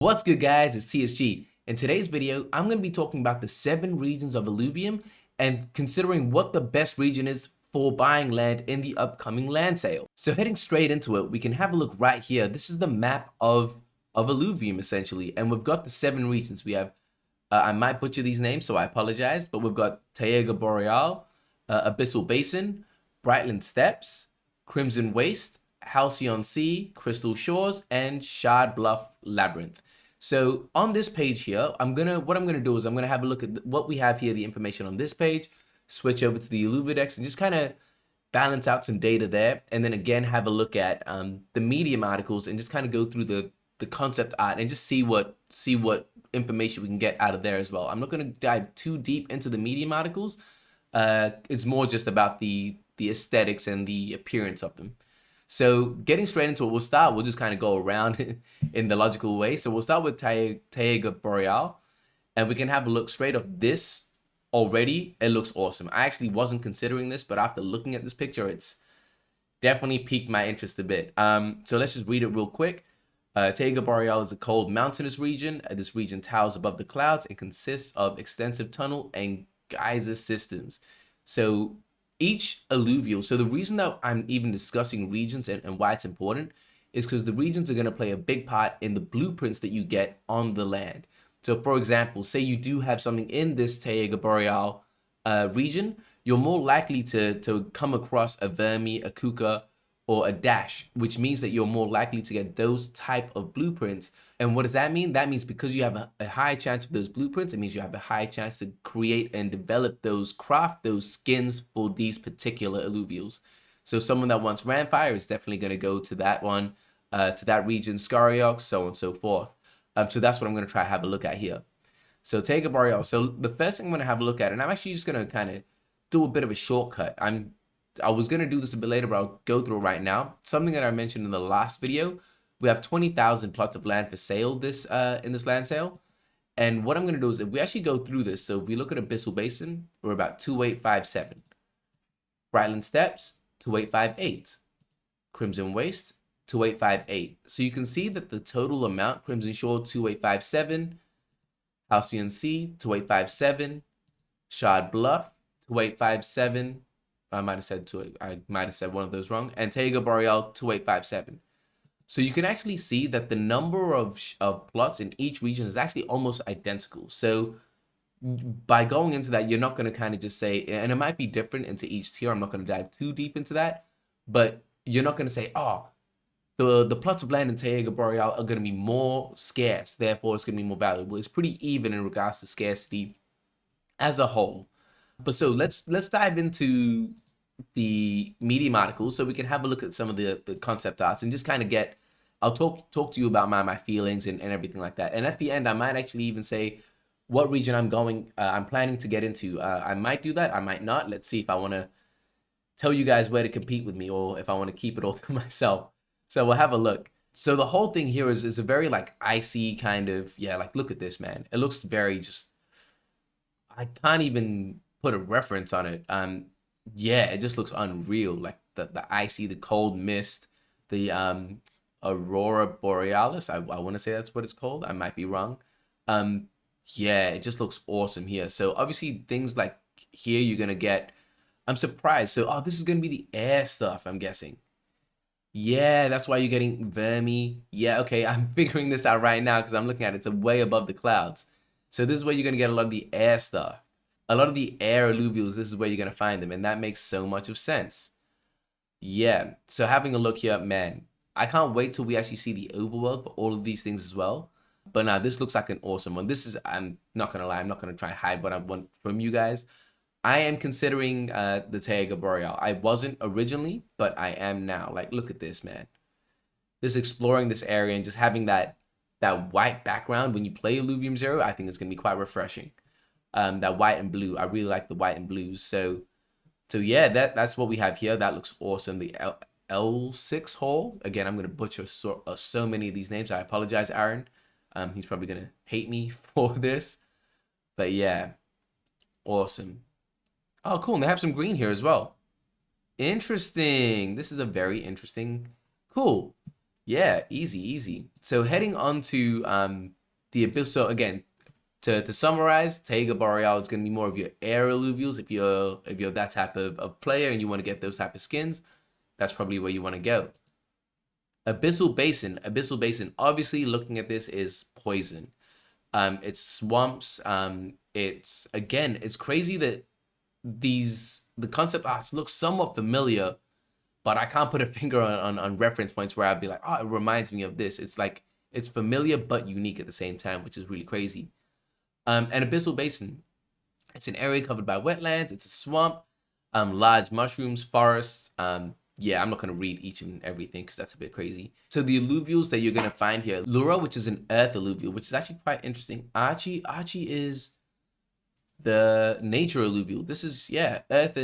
What's good, guys? It's TSG. In today's video, I'm going to be talking about the 7 regions of Illuvium and considering what the best region is for buying land in the upcoming land sale. So heading straight into it, we can have a look right here. This is the map of Illuvium essentially, and we've got the 7 regions. We have, I might butcher these names, so I apologize, but we've got Taiga Boreal, Abyssal Basin, Breitlin Steps, Crimson Waste, Halcyon C, Crystal Shores, and Shad, Bluff, Labyrinth. So on this page here, what I'm gonna do is I'm gonna have a look at what we have here, the information on this page, switch over to the Illuvidex and just kind of balance out some data there, and then again have a look at the Medium articles and just kind of go through the concept art and just see what information we can get out of there as well. I'm not gonna dive too deep into the Medium articles. It's more just about the aesthetics and the appearance of them. So getting straight into it, we'll just kind of go around in the logical way. So we'll start with Taiga Boreal, and we can have a look straight off this already. It looks awesome. I actually wasn't considering this, but after looking at this picture, it's definitely piqued my interest a bit. So let's just read it real quick. Taiga Boreal is a cold mountainous region. This region towers above the clouds and consists of extensive tunnel and geyser systems. So each alluvial, so the reason that I'm even discussing regions and why it's important is because the regions are going to play a big part in the blueprints that you get on the land. So for example, say you do have something in this Taiga Boreal region, you're more likely to come across a Vermi, a Kuka, or a Dash, which means that you're more likely to get those type of blueprints. And what does that mean? That means because you have a high chance of those blueprints, it means you have a high chance to create and develop craft those skins for these particular alluvials. So someone that wants Ramfire is definitely going to go to that one, to that region, Scariox, so on and so forth. So that's what I'm going to try to have a look at here. So Taiga Boreal. So the first thing I'm going to have a look at, and I'm actually just going to kind of do a bit of a shortcut. I was going to do this a bit later, but I'll go through it right now. Something that I mentioned in the last video, we have 20,000 plots of land for sale in this land sale. And what I'm going to do is if we actually go through this, so if we look at Abyssal Basin, we're about 2857. Breitlin Steps, 2858. Crimson Waste, 2858. So you can see that the total amount, Crimson Shore, 2857. Halcyon C, 2857. Shad Bluff, 2857. I might have said one of those wrong. And Taiga Boreal 2857. So you can actually see that the number of plots in each region is actually almost identical. So by going into that, you're not going to kind of just say, and it might be different into each tier. I'm not going to dive too deep into that, but you're not going to say, oh, the plots of land in Taiga Boreal are going to be more scarce, therefore it's going to be more valuable. It's pretty even in regards to scarcity as a whole. But so let's dive into the Medium articles so we can have a look at some of the concept arts and just kind of get, I'll talk to you about my feelings and everything like that. And at the end, I might actually even say what region I'm planning to get into. I might do that, I might not. Let's see if I want to tell you guys where to compete with me or if I want to keep it all to myself. So we'll have a look. So the whole thing here is a very like icy kind of, yeah, like look at this, man. It looks very just, I can't even put a reference on it. Yeah, it just looks unreal. Like the icy, the cold mist, the Aurora Borealis. I want to say that's what it's called. I might be wrong. Yeah, it just looks awesome here. So obviously things like here you're gonna get. I'm surprised. So this is gonna be the air stuff, I'm guessing. Yeah, that's why you're getting Vermi. Yeah, okay, I'm figuring this out right now because I'm looking at it. It's way above the clouds. So this is where you're gonna get a lot of the air stuff. A lot of the air alluvials, this is where you're going to find them, and that makes so much of sense. Yeah, so having a look here, man, I can't wait till we actually see the overworld for all of these things as well. But now this looks like an awesome one. This is, I'm not going to lie, I'm not going to try and hide what I want from you guys. I am considering the Taiga Boreal. I wasn't originally, but I am now. Like, look at this, man. Just exploring this area and just having that white background when you play Illuvium Zero, I think it's going to be quite refreshing. That white and blue, I really like the white and blues. So yeah, that's what we have here. That looks awesome. The L6 hole, again, I'm gonna butcher so many of these names. I apologize, Aaron. He's probably gonna hate me for this, but yeah, awesome. Oh, cool. And they have some green here as well. Interesting. This is a very interesting. Cool. Yeah, easy, easy. So heading on to the Abyssal, so again, to summarize, Taiga Boreal is going to be more of your air alluvials. If you're that type of player and you want to get those type of skins, that's probably where you want to go. Abyssal Basin. Obviously, looking at this is poison. It's swamps. It's crazy that the concept arts look somewhat familiar, but I can't put a finger on reference points where I'd be like, oh, it reminds me of this. It's like it's familiar but unique at the same time, which is really crazy. And Abyssal Basin, it's an area covered by wetlands. It's a swamp, large mushrooms, forests. Yeah, I'm not gonna read each and everything because that's a bit crazy. So the alluvials that you're gonna find here, Lura, which is an earth alluvial, which is actually quite interesting. Archie is the nature alluvial. This is, yeah, earth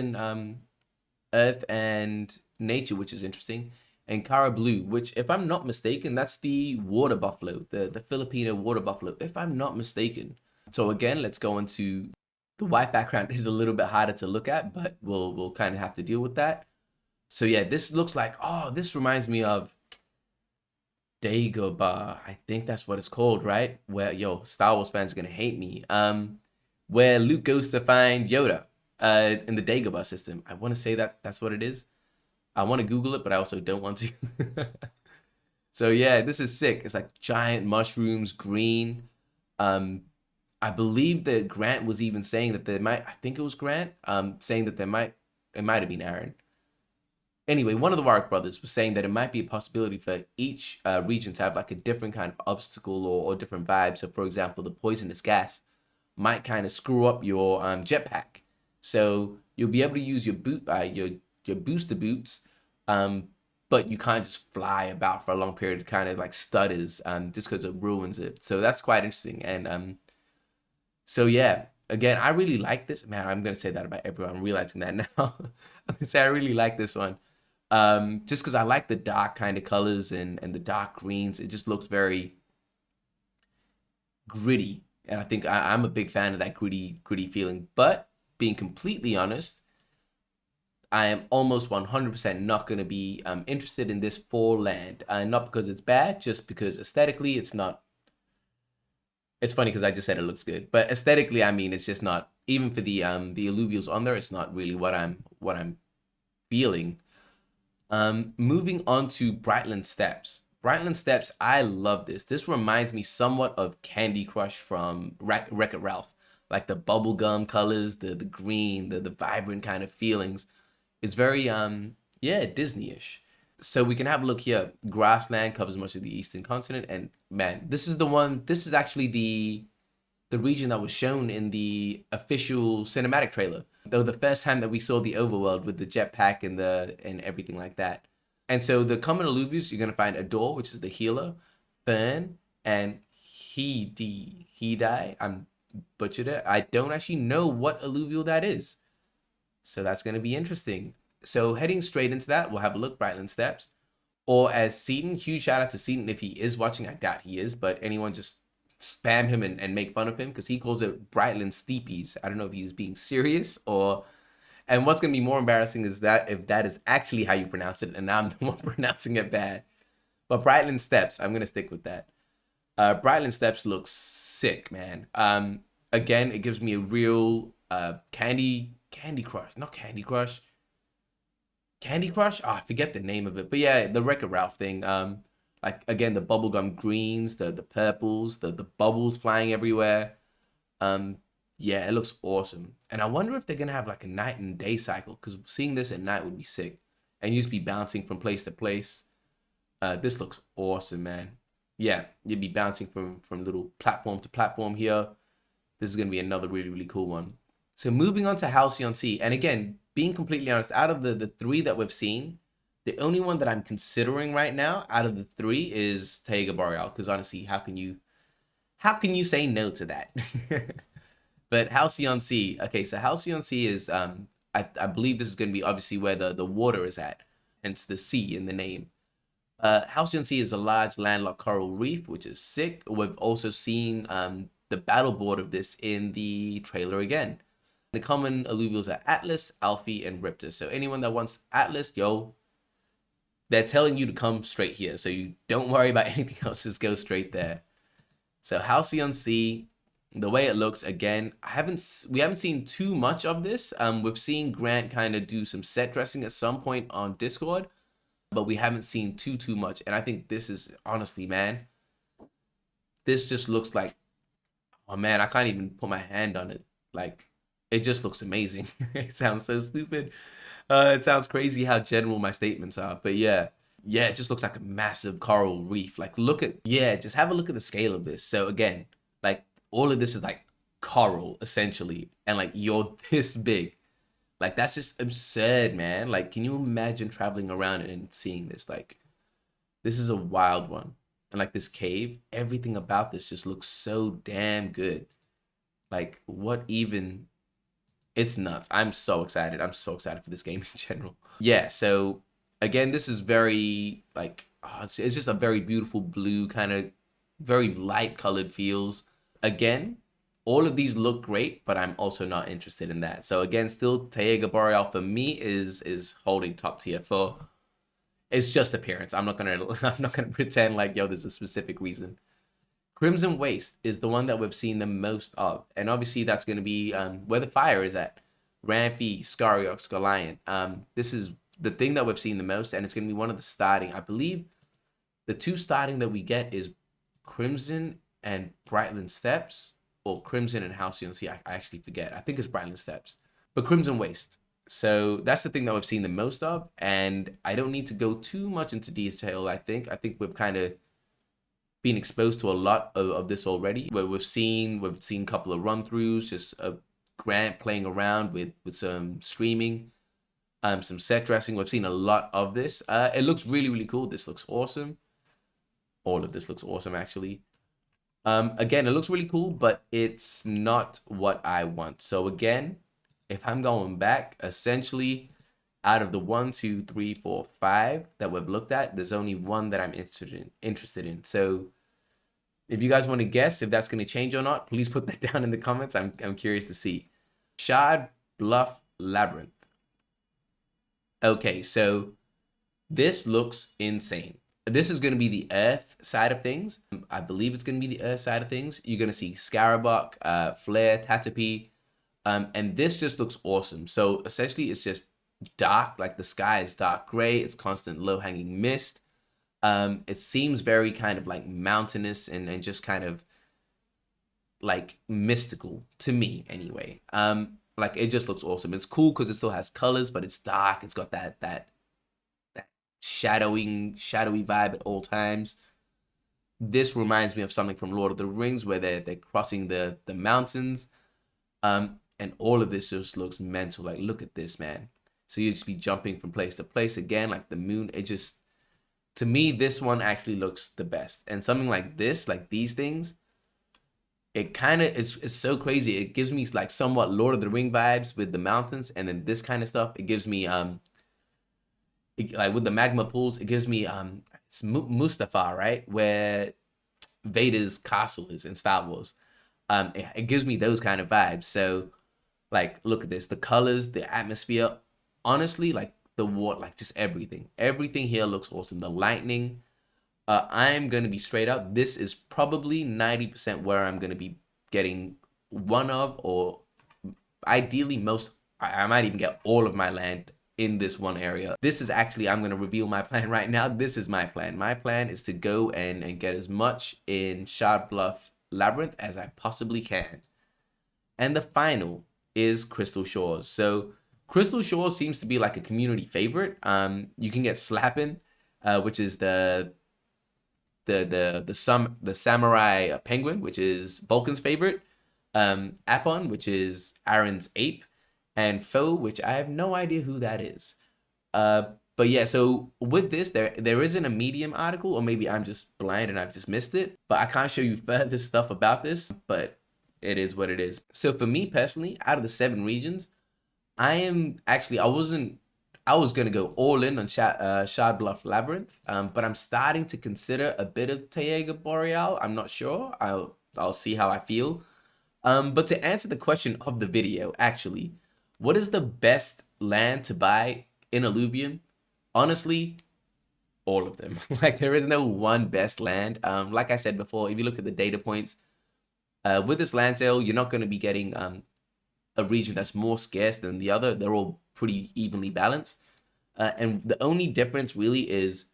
and nature, which is interesting. And Cara Blue, which, if I'm not mistaken, that's the water buffalo, the Filipino water buffalo, if I'm not mistaken. So again, let's go into the white background is a little bit harder to look at, but we'll kind of have to deal with that. So yeah, this looks like, oh, this reminds me of Dagobah. I think that's what it's called, right? Where, yo, Star Wars fans are gonna hate me. Where Luke goes to find Yoda in the Dagobah system. I want to say that's what it is. I want to Google it, but I also don't want to. So yeah, this is sick. It's like giant mushrooms, green. I believe that Grant was even saying that there might, I think it was Grant, saying that it might have been Aaron. Anyway, one of the Warwick brothers was saying that it might be a possibility for each region to have like a different kind of obstacle or different vibe. So for example, the poisonous gas might kind of screw up your jetpack. So you'll be able to use your your booster boots, but you can't just fly about for a long period. It kind of like stutters just because it ruins it. So that's quite interesting. And so yeah, again, I really like this. Man, I'm gonna say that about everyone. I'm realizing that now. I'm gonna say I really like this one. Just because I like the dark kind of colors and the dark greens. It just looks very gritty. And I think I'm a big fan of that gritty feeling. But being completely honest, I am almost 100% not going to be interested in this for land. Not because it's bad, just because aesthetically it's not. It's funny because I just said it looks good, but aesthetically, I mean, it's just not. Even for the alluvials on there, it's not really what I'm feeling. Moving on to Breitlin Steps. Breitlin Steps, I love this. This reminds me somewhat of Candy Crush from Wreck-It Ralph, like the bubblegum colors, the green, the vibrant kind of feelings. It's very yeah, Disney-ish. So we can have a look here. Grassland covers much of the eastern continent, and man, this is the one. This is actually the region that was shown in the official cinematic trailer. Though the first time that we saw the overworld with the jetpack and everything like that. And so the common alluvials, you're gonna find Adore, which is the healer, Fern, and Hedai. I'm butchered it. I don't actually know what alluvial that is. So that's gonna be interesting. So heading straight into that, we'll have a look, Breitlin Steps. Or as Seaton, huge shout out to Seaton if he is watching. I doubt he is, but anyone just spam him and make fun of him because he calls it Breitlin Steepies. I don't know if he's being serious or... And what's going to be more embarrassing is that if that is actually how you pronounce it and I'm the one pronouncing it bad. But Breitlin Steps, I'm going to stick with that. Breitlin Steps looks sick, man. Again, it gives me a real Candy Crush. Not Candy Crush. Candy Crush? Oh, I forget the name of it. But yeah, the Wreck-It Ralph thing. Like, again, the bubblegum greens, the purples, the bubbles flying everywhere. Yeah, it looks awesome. And I wonder if they're going to have like a night and day cycle, because seeing this at night would be sick. And you just be bouncing from place to place. This looks awesome, man. Yeah, you'd be bouncing from little platform to platform here. This is going to be another really, really cool one. So moving on to Halcyon C. And again, being completely honest, out of the three that we've seen, the only one that I'm considering right now out of the three is Taiga Boreal. Because honestly, how can you say no to that? But Halcyon C. Okay, so Halcyon C is I believe this is going to be obviously where the water is at, hence the C in the name. Halcyon C is a large landlocked coral reef, which is sick. We've also seen the battle board of this in the trailer again. The common alluvials are Atlas, Alfie, and Riptor. So anyone that wants Atlas, yo, they're telling you to come straight here. So you don't worry about anything else, just go straight there. So Halcyon C, the way it looks, again, we haven't seen too much of this. We've seen Grant kind of do some set dressing at some point on Discord, but we haven't seen too much. And I think this is, honestly, man, this just looks like, oh man, I can't even put my hand on it. Like, it just looks amazing. It sounds so stupid. It sounds crazy how general my statements are, but yeah, it just looks like a massive coral reef. Like, just have a look at the scale of this. So again, like, all of this is like coral essentially, and like, you're this big. Like, that's just absurd, man. Like, can you imagine traveling around and seeing this? Like, this is a wild one. And like, this cave, everything about this just looks so damn good. Like, what even? It's nuts. I'm so excited. I'm so excited for this game in general. Yeah, so again, this is very, like, it's just a very beautiful blue, kind of very light colored feels. Again, all of these look great, but I'm also not interested in that. So again, still Taiga Boreal for me is holding top tier for, it's just appearance. I'm not gonna pretend like, yo, there's a specific reason. Crimson Waste is the one that we've seen the most of. And obviously that's going to be where the fire is at. Ramphie, Scariox, Goliant. This is the thing that we've seen the most, and it's going to be one of the starting. I believe the two starting that we get is Crimson and Breitlin Steps, or Crimson and Halcyon C. I actually forget. I think it's Breitlin Steps. But Crimson Waste. So that's the thing that we've seen the most of, and I don't need to go too much into detail, I think. I think we've kind of been exposed to a lot of this already, where we've seen a couple of run-throughs, just Grant playing around with some streaming, some set dressing. We've seen a lot of this. It looks really cool. This looks awesome. All of this looks awesome, actually. Again, it looks really cool, but it's not what I want. So again, if I'm going back, essentially, out of the 1, 2, 3, 4, 5 that we've looked at, there's only one that I'm interested in. So if you guys want to guess if that's going to change or not, please put that down in the comments. I'm curious to see. Shad, Bluff, Labyrinth. Okay, so this looks insane. This is going to be the Earth side of things. I believe it's going to be the Earth side of things. You're going to see Scarabok, Flare, Tatapi, and this just looks awesome. So essentially, it's just dark, like the sky is dark gray. It's constant low-hanging mist. It seems very kind of like mountainous and just kind of like mystical to me anyway. Like, it just looks awesome. It's cool because it still has colors, but it's dark. It's got that shadowy vibe at all times. This reminds me of something from Lord of the Rings, where they're crossing the mountains. And all of this just looks mental. Like, look at this, man. So you just be jumping from place to place again, like the moon. It just, to me, this one actually looks the best. And something like this, like these things, it kind of is so crazy. It gives me like somewhat Lord of the Ring vibes with the mountains, and then this kind of stuff. It gives me like with the magma pools, it gives me it's Mustafar, right, where Vader's castle is in Star Wars. It gives me those kind of vibes. So like, look at this, the colors, the atmosphere. Honestly, like the water, like just everything here looks awesome. The lightning. I'm gonna be straight up, this is probably 90% where I'm gonna be getting one of, or ideally most, I might even get all of my land in this one area. This is actually, I'm gonna reveal my plan right now. This is my plan. My plan is to go and get as much in Shad, Bluff, Labyrinth as I possibly can. And the final is Crystal Shores. So Crystal Shores seems to be like a community favorite. You can get Slappin', which is the samurai penguin, which is Vulcan's favorite. Apon, which is Aaron's ape, and Foe, which I have no idea who that is. But yeah, so with this, there isn't a Medium article, or maybe I'm just blind and I've just missed it. But I can't show you further stuff about this, but it is what it is. So for me personally, out of the 7 regions, I was gonna go all in on Shad, Bluff, Labyrinth, but I'm starting to consider a bit of Taiga Boreal. I'm not sure. I'll see how I feel. But to answer the question of the video, actually, what is the best land to buy in Illuvium? Honestly, all of them. Like there is no one best land. Like I said before, if you look at the data points, with this land sale, you're not going to be getting a region that's more scarce than the other. They're all pretty evenly balanced. And the only difference really is,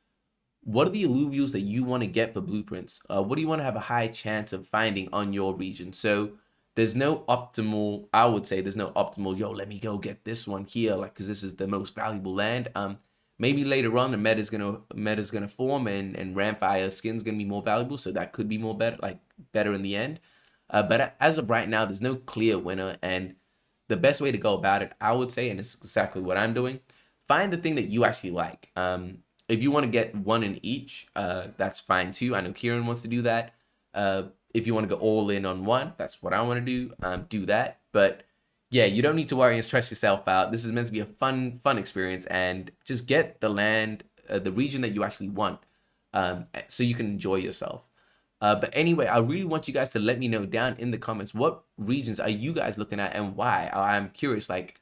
what are the alluvials that you want to get for blueprints? What do you want to have a high chance of finding on your region? So there's no optimal, I would say there's no optimal, yo, let me go get this one here, like, because this is the most valuable land. Maybe later on the meta's gonna form, and Ramfire skin's gonna be more valuable, so that could be more better in the end. But as of right now, there's no clear winner, and the best way to go about it, I would say, and it's exactly what I'm doing, find the thing that you actually like. If you want to get one in each, that's fine too. I know Kieran wants to do that. If you want to go all in on one, that's what I want to do that. But yeah, you don't need to worry and stress yourself out. This is meant to be a fun experience, and just get the land, the region that you actually want, so you can enjoy yourself. But anyway, I really want you guys to let me know down in the comments, what regions are you guys looking at and why? I'm curious, like,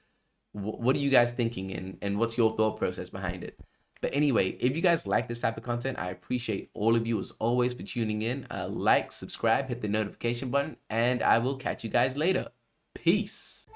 what are you guys thinking, and what's your thought process behind it? But anyway, if you guys like this type of content, I appreciate all of you as always for tuning in. Like, subscribe, hit the notification button, and I will catch you guys later. Peace.